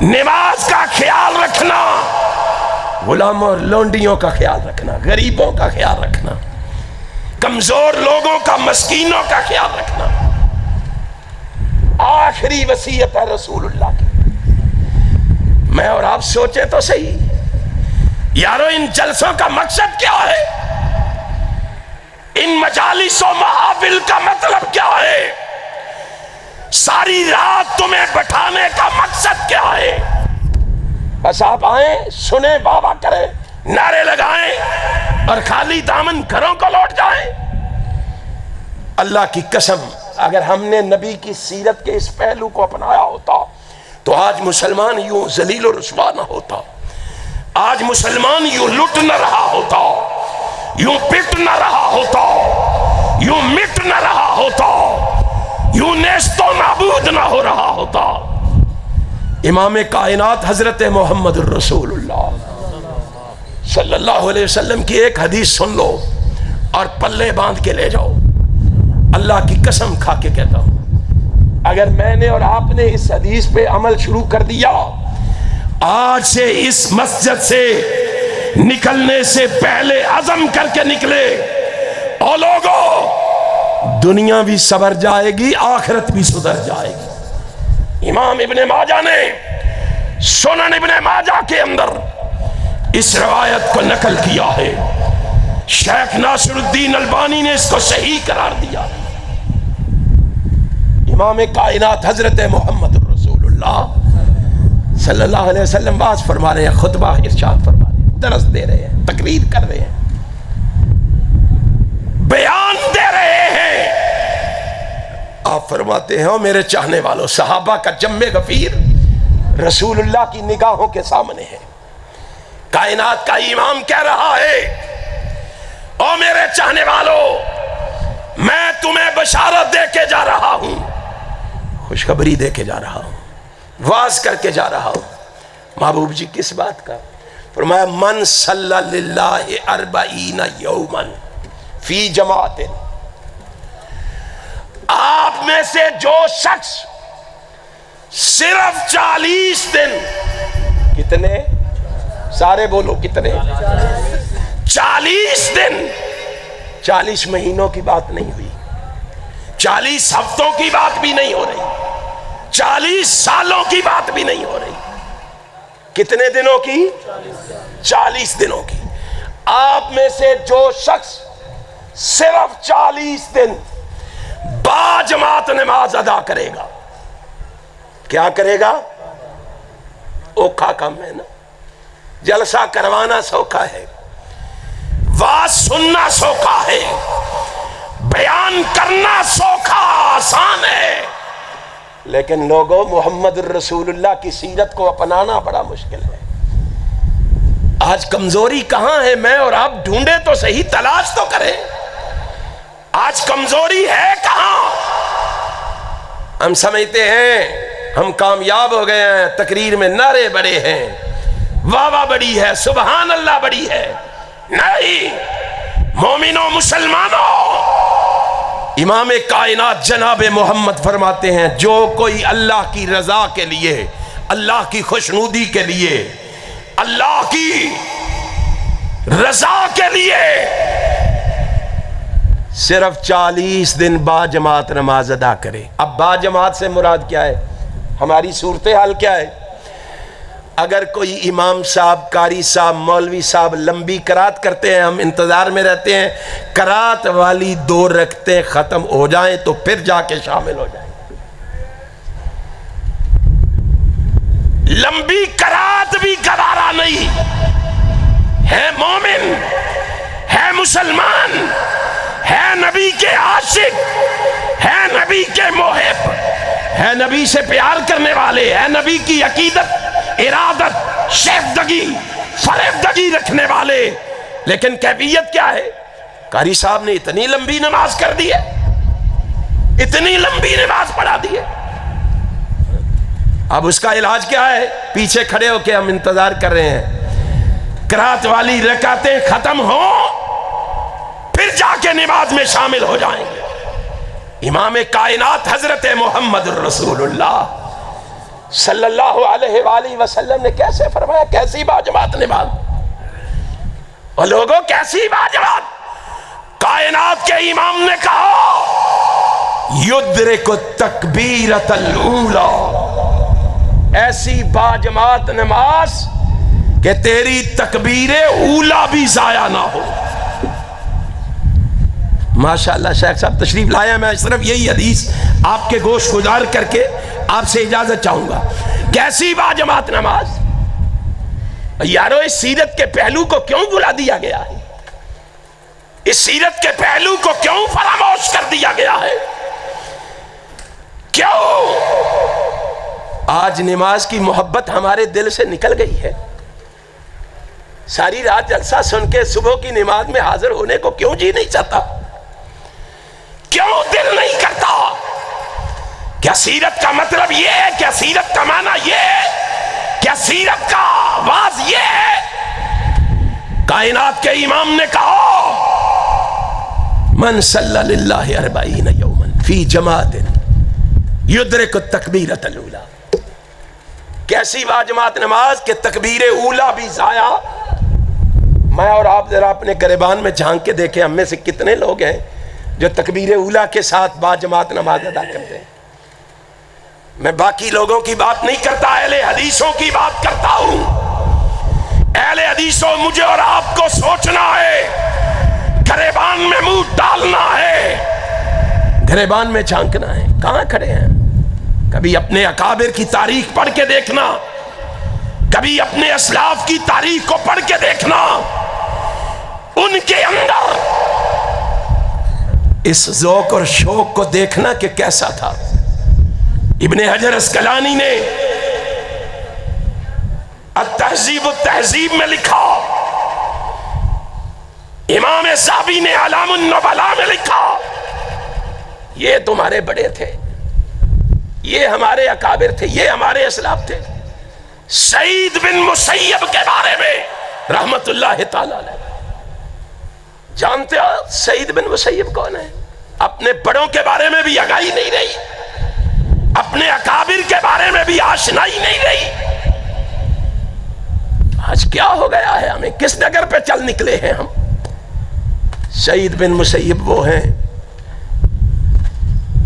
نماز کا خیال رکھنا، غلاموں اور لونڈیوں کا خیال رکھنا، غریبوں کا خیال رکھنا، کمزور لوگوں کا، مسکینوں کا خیال رکھنا۔ آخری وصیت ہے رسول اللہ کی۔ میں اور آپ سوچے تو صحیح یارو، ان جلسوں کا مقصد کیا ہے؟ ان مجالس و محافل کا مطلب کیا ہے؟ ساری رات تمہیں بٹھانے کا مقصد کیا ہے؟ بس آپ آئیں، سنیں، بابا کریں، نعرے لگائیں اور خالی دامن گھروں کو لوٹ جائیں؟ اللہ کی قسم اگر ہم نے نبی کی سیرت کے اس پہلو کو اپنایا ہوتا تو آج مسلمان یوں ذلیل و رسوا نہ ہوتا، آج مسلمان یوں لٹ نہ رہا ہوتا، یوں پٹ نہ رہا ہوتا، یوں مٹ نہ رہا ہوتا، یوں نیست و نابود نہ ہو رہا ہوتا۔ امام کائنات حضرت محمد الرسول اللہ صلی اللہ علیہ وسلم کی ایک حدیث سن لو اور پلے باندھ کے لے جاؤ۔ اللہ کی قسم کھا کے کہتا ہوں، اگر میں نے اور آپ نے اس حدیث پہ عمل شروع کر دیا، آج سے اس مسجد سے نکلنے سے پہلے عزم کر کے نکلے، او لوگو، دنیا بھی سبر جائے گی، آخرت بھی سدھر جائے گی۔ امام ابن ماجہ نے سنن ابن ماجہ کے اندر اس روایت کو نقل کیا ہے، شیخ ناصر الدین البانی نے اس کو صحیح قرار دیا۔ امام کائنات حضرت محمد الرسول اللہ صلی اللہ علیہ وسلم باز فرما رہے ہیں، خطبہ ارشاد فرما رہے ہیں، درس دے رہے ہیں، تقریر کر رہے ہیں، بیان دے رہے ہیں۔ آپ فرماتے ہیں، میرے چاہنے والوں، صحابہ کا جم غفیر رسول اللہ کی نگاہوں کے سامنے ہے، کائنات کا امام کہہ رہا ہے، او میرے چاہنے والوں، میں تمہیں بشارت دے کے جا رہا ہوں، خوشخبری دے کے جا رہا ہوں، واز کر کے جا رہا ہوں۔ محبوب جی کس بات کا؟ فرمایا من صلی للہ 40 یوما فی جماعت، آپ میں سے جو شخص صرف 40 دن، کتنے؟ سارے بولو کتنے؟ 40 دن، 40 مہینوں کی بات نہیں ہوئی، 40 ہفتوں کی بات بھی نہیں ہو رہی، 40 سالوں کی بات بھی نہیں ہو رہی، کتنے دنوں کی؟ 40 دنوں کی۔ آپ میں سے جو شخص صرف 40 دن با جماعت نماز ادا کرے گا، کیا کرے گا؟ اوکھا کم ہے نا، جلسہ کروانا سوکھا ہے، واز سننا سوکھا ہے، بیان کرنا سوکھا آسان ہے، لیکن لوگوں محمد الرسول اللہ کی سیرت کو اپنانا بڑا مشکل ہے۔ آج کمزوری کہاں ہے؟ میں اور آپ ڈھونڈے تو صحیح، تلاش تو کریں، آج کمزوری ہے کہاں؟ ہم سمجھتے ہیں ہم کامیاب ہو گئے ہیں، تقریر میں نعرے بڑے ہیں، واہ واہ بڑی ہے، سبحان اللہ بڑی ہے۔ نہیں، مومنوں مسلمانوں، امام کائنات جناب محمد فرماتے ہیں جو کوئی اللہ کی رضا کے لیے، اللہ کی خوشنودی کے لیے، اللہ کی رضا کے لیے صرف 40 دن با جماعت نماز ادا کرے۔ اب با جماعت سے مراد کیا ہے؟ ہماری صورتحال کیا ہے؟ اگر کوئی امام صاحب، قاری صاحب، مولوی صاحب لمبی قرات کرتے ہیں، ہم انتظار میں رہتے ہیں قرات والی 2 رکعتیں ختم ہو جائیں تو پھر جا کے شامل ہو جائیں۔ لمبی قرات بھی گوارا نہیں ہے، مومن ہے، مسلمان ہے، نبی کے عاشق ہے، نبی کے محب ہے، نبی سے پیار کرنے والے ہے، نبی کی عقیدت، ارادت، شیفدگی، فریبدگی رکھنے والے، لیکن کیفیت کیا ہے؟ قاری صاحب نے اتنی لمبی نماز کر دی ہے، اتنی لمبی نماز پڑھا دی ہے، اب اس کا علاج کیا ہے؟ پیچھے کھڑے ہو کے ہم انتظار کر رہے ہیں قرات والی رکعتیں ختم ہوں پھر جا کے نماز میں شامل ہو جائیں گے۔ امام کائنات حضرت محمد الرسول اللہ صلی اللہ علیہ وآلہ وسلم نے کیسے فرمایا؟ کیسی با جماعت نماز، اور لوگوں کیسی با جماعت؟ کائنات کے امام نے کہا یدرک التکبیرۃ الاولی، ایسی با جماعت نماز کہ تیری تکبیر اولا بھی ضائع نہ ہو۔ ماشاءاللہ شیخ صاحب تشریف لایا، میں صرف یہی حدیث آپ کے گوش گزار کر کے آپ سے اجازت چاہوں گا۔ کیسی با جماعت نماز؟ یارو اس سیرت کے پہلو کو کیوں بلا دیا گیا ہے؟ اس سیرت کے پہلو کو کیوں فراموش کر دیا گیا ہے؟ کیوں؟ آج نماز کی محبت ہمارے دل سے نکل گئی ہے، ساری رات جلسہ سن کے صبح کی نماز میں حاضر ہونے کو کیوں جی نہیں چاہتا؟ کیوں دل نہیں کرتا؟ کیا سیرت کا مطلب یہ ہے؟ کیا سیرت کا معنی یہ ہے؟ کیا سیرت کا آواز یہ ہے؟ کائنات کے امام نے کہا من صلی للہ 40 یوما فی جماعت یدرک التکبیرۃ الاولی، کیسی با جماعت نماز کہ تکبیر اولا بھی ضائع۔ میں اور آپ ذرا اپنے گریبان میں جھانک کے دیکھیں، ہم میں سے کتنے لوگ ہیں جو تکبیر اولا کے ساتھ با جماعت نماز ادا کرتے ہیں؟ میں باقی لوگوں کی بات نہیں کرتا، اہل حدیثوں کی بات کرتا ہوں۔ اہل حدیثوں، مجھے اور آپ کو سوچنا ہے، گریبان میں منہ ڈالنا ہے، گریبان میں جھانکنا ہے۔ کہاں کھڑے ہیں؟ کبھی اپنے اکابر کی تاریخ پڑھ کے دیکھنا، کبھی اپنے اسلاف کی تاریخ کو پڑھ کے دیکھنا، ان کے اندر اس ذوق اور شوق کو دیکھنا کہ کیسا تھا۔ ابن حجر اسقلانی نے التہذیب التہذیب میں لکھا، امام ذہبی نے اعلام النبلاء میں لکھا، یہ تمہارے بڑے تھے، یہ ہمارے اکابر تھے، یہ ہمارے اسلاف تھے۔ سعید بن مسیب کے بارے میں رحمت اللہ تعالی علیہ، جانتے ہو سعید بن مسیب کون ہے؟ اپنے بڑوں کے بارے میں بھی آگاہی نہیں رہی، اپنے اکابر کے بارے میں بھی آشنائی نہیں رہی۔ آج کیا ہو گیا ہے ہمیں؟ کس نگر پہ چل نکلے ہیں ہم؟ سعید بن مسیب وہ ہیں،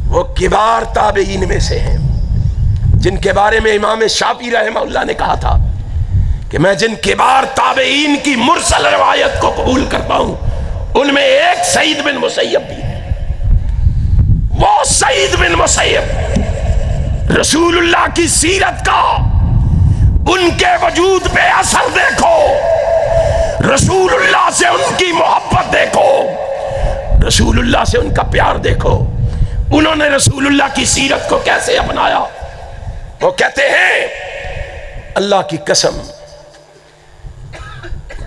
وہ کبار تابعین میں سے ہیں جن کے بارے میں امام شافعی رحمہ اللہ نے کہا تھا کہ میں جن کبار تابعین کی مرسل روایت کو قبول کرتا ہوں ان میں ایک سعید بن مسیب بھی ہے۔ وہ سعید بن مسیب رسول اللہ کی سیرت کا ان کے وجود پہ اثر دیکھو، رسول اللہ سے ان کی محبت دیکھو، رسول اللہ سے ان کا پیار دیکھو، انہوں نے رسول اللہ کی سیرت کو کیسے اپنایا۔ وہ کہتے ہیں اللہ کی قسم،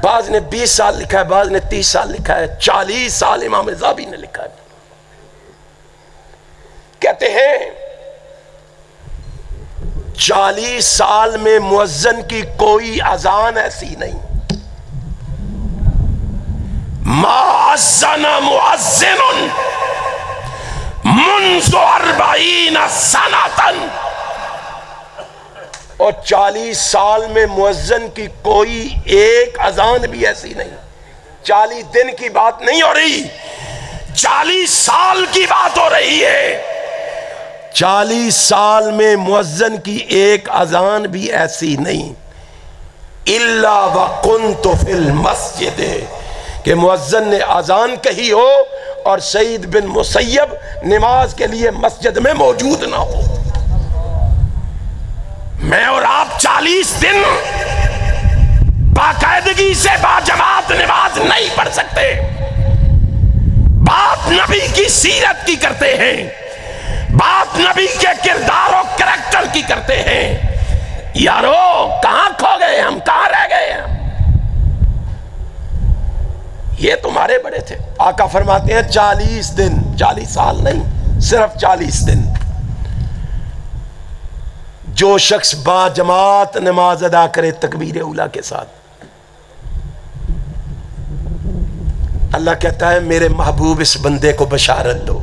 بعض نے 20 سال لکھا ہے، بعض نے 30 سال لکھا ہے، 40 سال امام ذہبی نے لکھا ہے۔ کہتے ہیں 40 سال میں مؤذن کی کوئی اذان ایسی نہیں، ما اذن مؤذن منذ 40 سنة، اور 40 سال میں مؤذن کی کوئی ایک اذان بھی ایسی نہیں۔ 40 دن کی بات نہیں ہو رہی، 40 سال کی بات ہو رہی ہے۔ 40 سال میں مؤذن کی ایک اذان بھی ایسی نہیں، الا وکنت فی المسجد، کہ مؤذن نے اذان کہی ہو اور سعید بن مسیب نماز کے لیے مسجد میں موجود نہ ہو۔ میں اور آپ 40 دن باقاعدگی سے باجماعت نماز نہیں پڑھ سکتے۔ بات نبی کی سیرت کی کرتے ہیں، بات نبی کے کردار و کریکٹر کی کرتے ہیں۔ یارو کہاں کھو گئے ہم، کہاں رہ گئے ہم؟ یہ تمہارے بڑے تھے۔ آقا فرماتے ہیں 40 دن، 40 سال نہیں، صرف 40 دن جو شخص با جماعت نماز ادا کرے تکبیر اولیٰ کے ساتھ، اللہ کہتا ہے میرے محبوب اس بندے کو بشارت دو۔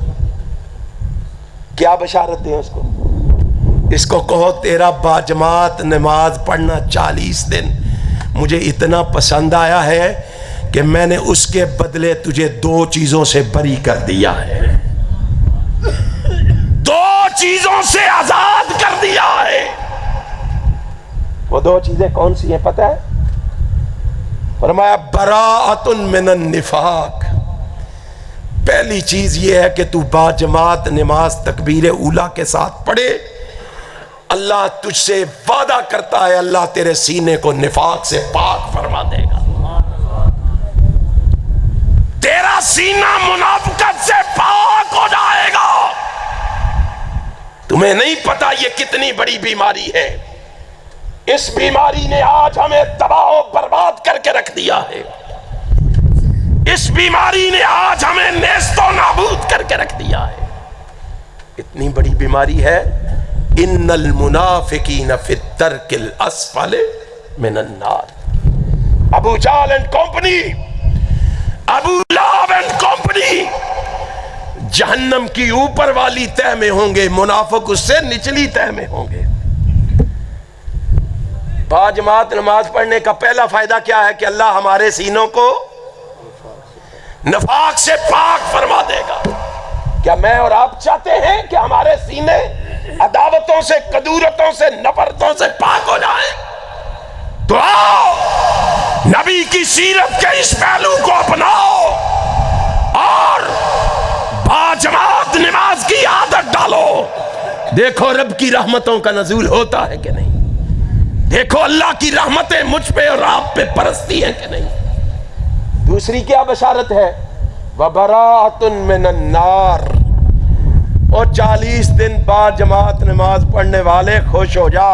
کیا بشارت دیں اس کو؟ اس کو کہو تیرا با جماعت نماز پڑھنا 40 دن مجھے اتنا پسند آیا ہے کہ میں نے اس کے بدلے تجھے 2 چیزوں سے بری کر دیا ہے، 2 چیزوں سے آزاد کر دیا ہے۔ وہ 2 چیزیں کون سی ہیں پتہ ہے؟ فرمایا براءۃ من النفاق، پہلی چیز یہ ہے کہ تو با جماعت نماز تکبیر اولیٰ کے ساتھ پڑھے، اللہ تجھ سے وعدہ کرتا ہے اللہ تیرے سینے کو نفاق سے پاک فرما دے گا، تیرا سینہ منافقت سے پاک ہو جائے گا۔ تمہیں نہیں پتا یہ کتنی بڑی بیماری ہے، اس بیماری نے آج ہمیں تباہ و برباد کر کے رکھ دیا ہے، اس بیماری نے آج ہمیں نیست و نابود کر کے رکھ دیا ہے۔ اتنی بڑی بیماری ہے، ان المنافقین فی الدرک الاسفل من النار۔ ابو جہل اینڈ کمپنی، ابو لہب اینڈ کمپنی جہنم کی اوپر والی تہ میں ہوں گے، منافق اس سے نچلی تہ میں ہوں گے۔ با جماعت نماز پڑھنے کا پہلا فائدہ کیا ہے؟ کہ اللہ ہمارے سینوں کو نفاق سے پاک فرما دے گا۔ کیا میں اور آپ چاہتے ہیں کہ ہمارے سینے عداوتوں سے، کدورتوں سے، نفرتوں سے پاک ہو جائیں؟ تو آؤ نبی کی سیرت کے اس پہلو کو اپناؤ اور با جماعت نماز کی عادت ڈالو۔ دیکھو رب کی رحمتوں کا نزول ہوتا ہے کہ نہیں، دیکھو اللہ کی رحمتیں مجھ پہ اور آپ پہ برستی ہیں کہ نہیں۔ دوسری کیا بشارت ہے؟ وَبَرَاءَةٌ مِّنَ النَّارِ، اور 40 دن بعد جماعت نماز پڑھنے والے خوش ہو جا،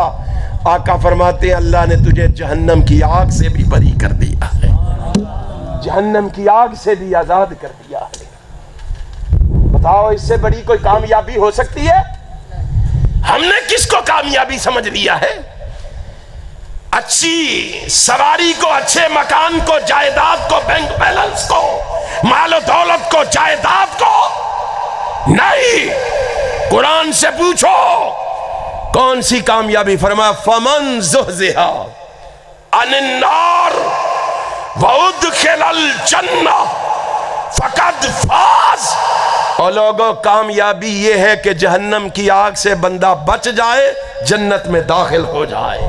آقا فرماتے ہیں اللہ نے تجھے جہنم کی آگ سے بھی بری کر دیا ہے، جہنم کی آگ سے بھی آزاد کر دیا ہے۔ بتاؤ اس سے بڑی کوئی کامیابی ہو سکتی ہے؟ ہم نے کس کو کامیابی سمجھ لیا ہے؟ اچھی سواری کو، اچھے مکان کو، جائیداد کو، بینک بیلنس کو، مال و دولت کو، جائیداد کو نہیں۔ قرآن سے پوچھو کون سی کامیابی؟ فرمایا فمن زحزح عن النار وادخل الجنہ فقد فاز۔ اور لوگوں کامیابی یہ ہے کہ جہنم کی آگ سے بندہ بچ جائے، جنت میں داخل ہو جائے،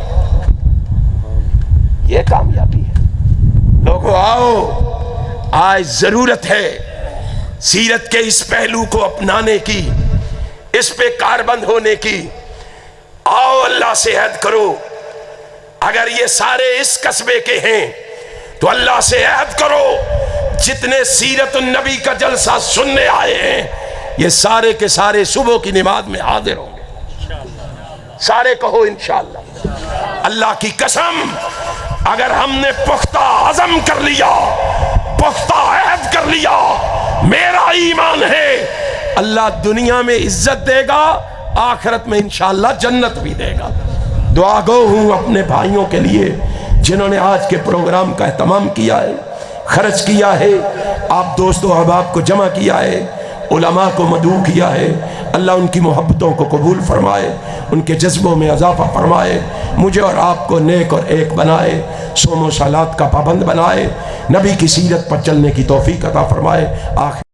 یہ کامیابی ہے۔ لوگوں آؤ، آج ضرورت ہے سیرت کے اس پہلو کو اپنانے کی، اس پہ کاربند ہونے کی۔ آؤ اللہ سے عہد کرو، اگر یہ سارے اس قصبے کے ہیں تو اللہ سے عہد کرو، جتنے سیرت النبی کا جلسہ سننے آئے ہیں یہ سارے کے سارے صبح کی نماز میں حاضر ہوں گے، سارے کہو انشاءاللہ۔ اللہ کی قسم، اگر ہم نے پختہ عزم کر لیا، پختہ عہد کر لیا، میرا ایمان ہے اللہ دنیا میں عزت دے گا، آخرت میں انشاءاللہ جنت بھی دے گا۔ دعا گو ہوں اپنے بھائیوں کے لیے جنہوں نے آج کے پروگرام کا اہتمام کیا ہے، خرچ کیا ہے، آپ دوست و احباب کو جمع کیا ہے، علماء کو مدعو کیا ہے۔ اللہ ان کی محبتوں کو قبول فرمائے، ان کے جذبوں میں اضافہ فرمائے، مجھے اور آپ کو نیک اور ایک بنائے، صوم و صلات کا پابند بنائے، نبی کی سیرت پر چلنے کی توفیق عطا فرمائے۔ آخر